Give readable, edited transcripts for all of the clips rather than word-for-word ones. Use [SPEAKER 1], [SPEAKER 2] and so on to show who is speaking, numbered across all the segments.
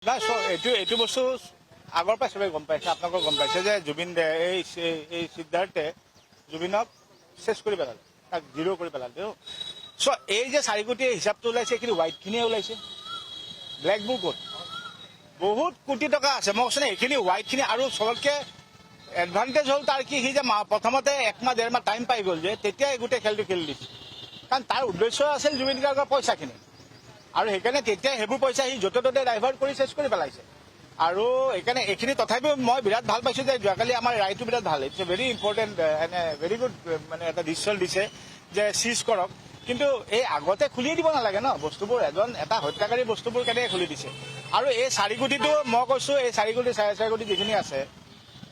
[SPEAKER 1] নাই এইটো বস্তু আগৰ পৰাই চবেই গম পাইছে, আপোনালোকে গম পাইছে যে জুবিন এই সিদ্ধাৰ্থে জুবিনক চেছ কৰি পেলালে, তাক জিৰ' কৰি পেলালে। চ' এই যে 4 কোটি হিচাপটো ওলাইছে এইখিনি হোৱাইটখিনিয়ে ওলাইছে, ব্লেকবোৰ ক'ত? বহুত কোটি টকা আছে। মই কৈছোঁ এইখিনি হোৱাইটখিনি আৰু চবতকৈ এডভান্টেজ হ'ল তাৰ কি, সি যে প্ৰথমতে 1 মাহ 1.5 মাহ টাইম পাই গ'ল যে তেতিয়াই গোটেই খেলটো খেলি দিছে। কাৰণ তাৰ উদ্দেশ্য আছিল জুবিন গাৰ্গৰ পইচাখিনি, আৰু সেইকাৰণে তেতিয়া সেইবোৰ পইচা সি য'তে ত'তে ডাইভাৰ্ট কৰি চেছ কৰি পেলাইছে। আৰু সেইকাৰণে এইখিনি তথাপিও মই বিৰাট ভাল পাইছোঁ যে যোৱাকালি আমাৰ ৰায়টো বিৰাট ভাল, ইটছ এ ভেৰি ইম্পৰ্টেণ্ট এনে ভেৰি গুড মানে এটা ডিচিশ্যন দিছে যে চিজ কৰক। কিন্তু এই আগতে খুলিয়ে দিব নালাগে ন বস্তুবোৰ, এটা হত্যাকাৰী বস্তুবোৰ কেনেকৈ খুলি দিছে। আৰু এই 4 কোটিটো মই কৈছোঁ, এই 4 কোটি 4.5 কোটি যিখিনি আছে,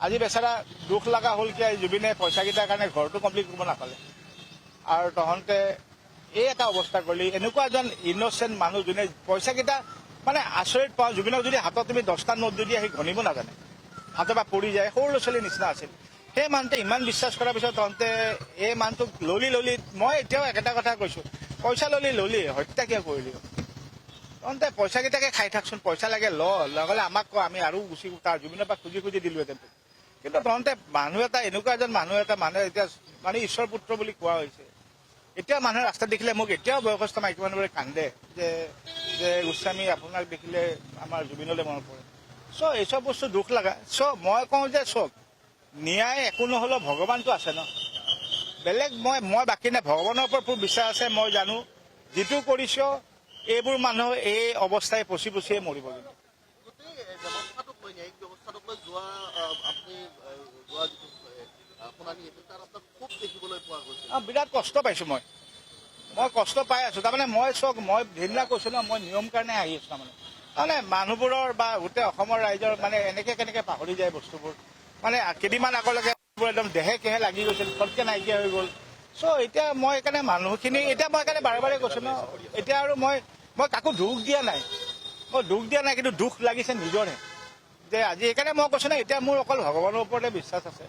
[SPEAKER 1] আজি বেচাৰা দুখ লগা হ'ল কি জুবিনে পইচাকেইটাৰ কাৰণে ঘৰটো কমপ্লিট কৰিব নাপালে। আৰু তহঁতে এই এটা অৱস্থা কৰিলি, এনেকুৱা এজন ইন'চেণ্ট মানুহ যোনে পইচাকেইটা মানে আচৰিত পাওঁ। জুবিনক যদি হাতত তুমি 10টা নোট যদি আহি গণিব নাজানে, হাতৰ পৰা পৰি যায়, সৰু ল'ৰা ছোৱালীৰ নিচিনা আছিল। সেই মানুহটোৱে ইমান বিশ্বাস কৰাৰ পিছত তহঁতে এই মানুহটোক ললি মই এতিয়াও একেটা কথা কৈছোঁ, পইচা ললি হত্যা কিয় কৰিলি? তহঁতে পইচাকেইটাকে খাই থাকচোন, পইচা লাগে লগলে আমাক কয়, আমি আৰু গুচি তাৰ জুবিনৰ পৰা খুজি দিলোহেঁতেন। কিন্তু তহঁতে মানুহ এটা এনেকুৱা এজন মানুহে এতিয়া মানে ঈশ্বৰ পুত্ৰ বুলি কোৱা হৈছে। এতিয়া মানুহে ৰাস্তাত দেখিলে মোক এতিয়াও বয়সস্থ মাইকী মানুহবোৰে কান্দে যে গোস্বামী আপোনাক দেখিলে আমাৰ জুবিনলৈ মনত পৰে। চ' এইচব বস্তু দুখ লগা। চ' মই কওঁ যে চব ন্যায় একো নহ'লেও ভগৱানটো আছে ন, বেলেগ মই বাকী নাই। ভগৱানৰ ওপৰত খুব বিশ্বাস আছে। মই জানো যিটো কৰিছ এইবোৰ মানুহ এই অৱস্থাই পচিয়ে মৰিব। কিন্তু
[SPEAKER 2] ব্যৱস্থাটোক লৈ ন্যায়িক ব্যৱস্থাটোক লৈ যোৱা যিটো শুনানি তাৰ ৰাস্তাত খুব দেখিবলৈ পোৱা গৈছে।
[SPEAKER 1] বিৰাট কষ্ট পাইছোঁ মই কষ্ট পাই আছোঁ। তাৰমানে মই সেইদিনা কৈছোঁ ন, মই নিয়ম কাৰণে আহি আছোঁ। তাৰমানে মানুহবোৰৰ বা গোটেই অসমৰ ৰাইজৰ মানে কেনেকে পাহৰি যায় বস্তুবোৰ। মানে কেইদিনমান আগলৈকে একদম দেহে কেহে লাগি গৈছিল, ফটকে নাইকিয়া হৈ গ'ল। চ' এতিয়া মই সেইকাৰণে মানুহখিনি এতিয়া মই সেইকাৰণে বাৰে কৈছোঁ ন, এতিয়া আৰু মই কাকো দুখ দিয়া নাই, কিন্তু দুখ লাগিছে নিজৰহে যে আজি। সেইকাৰণে মই কৈছোঁ ন, এতিয়া মোৰ অকল ভগৱানৰ ওপৰতে বিশ্বাস আছে।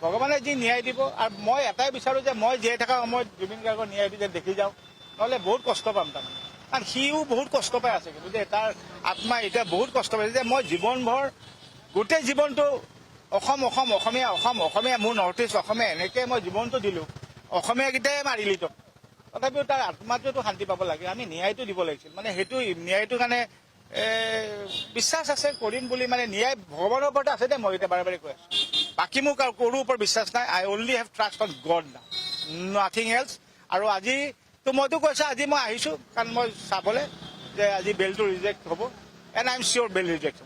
[SPEAKER 1] ভগৱানে যি ন্যায় দিব। আৰু মই এটাই বিচাৰোঁ যে মই জীয়াই থকা সময়ত জুবিন গাৰ্গৰ ন্যায়টো যে দেখি যাওঁ, নহ'লে বহুত কষ্ট পাম তাৰমানে। কাৰণ সিও বহুত কষ্ট পাই আছে, কিন্তু যে তাৰ আত্মা এতিয়া বহুত কষ্ট পাইছে। যে মই জীৱনভৰ গোটেই জীৱনটো অসমীয়া মোৰ নৰ্থ ইষ্ট অসমীয়া এনেকৈ মই জীৱনটো দিলোঁ, অসমীয়াকেইটাই মাৰিলি তোক। তথাপিও তাৰ আত্মাটোতো শান্তি পাব লাগে, আমি ন্যায়টো দিব লাগিছিল। মানে সেইটো ন্যায়টোৰ কাৰণে বিশ্বাস আছে কৰিম বুলি। মানে ন্যায় ভগৱানৰ ওপৰতে আছে দেই, মই এতিয়া বাৰে কৈ আছোঁ। বাকী মোৰ কাৰো ওপৰত বিশ্বাস নাই। I only have trust on God now, nothing else. আৰু আজিতো মইতো কৈছোঁ, আজি মই আহিছোঁ কাৰণ মই চাবলৈ যে আজি বেলটো ৰিজেক্ট হ'ব, and I am sure bell reject হ'ব।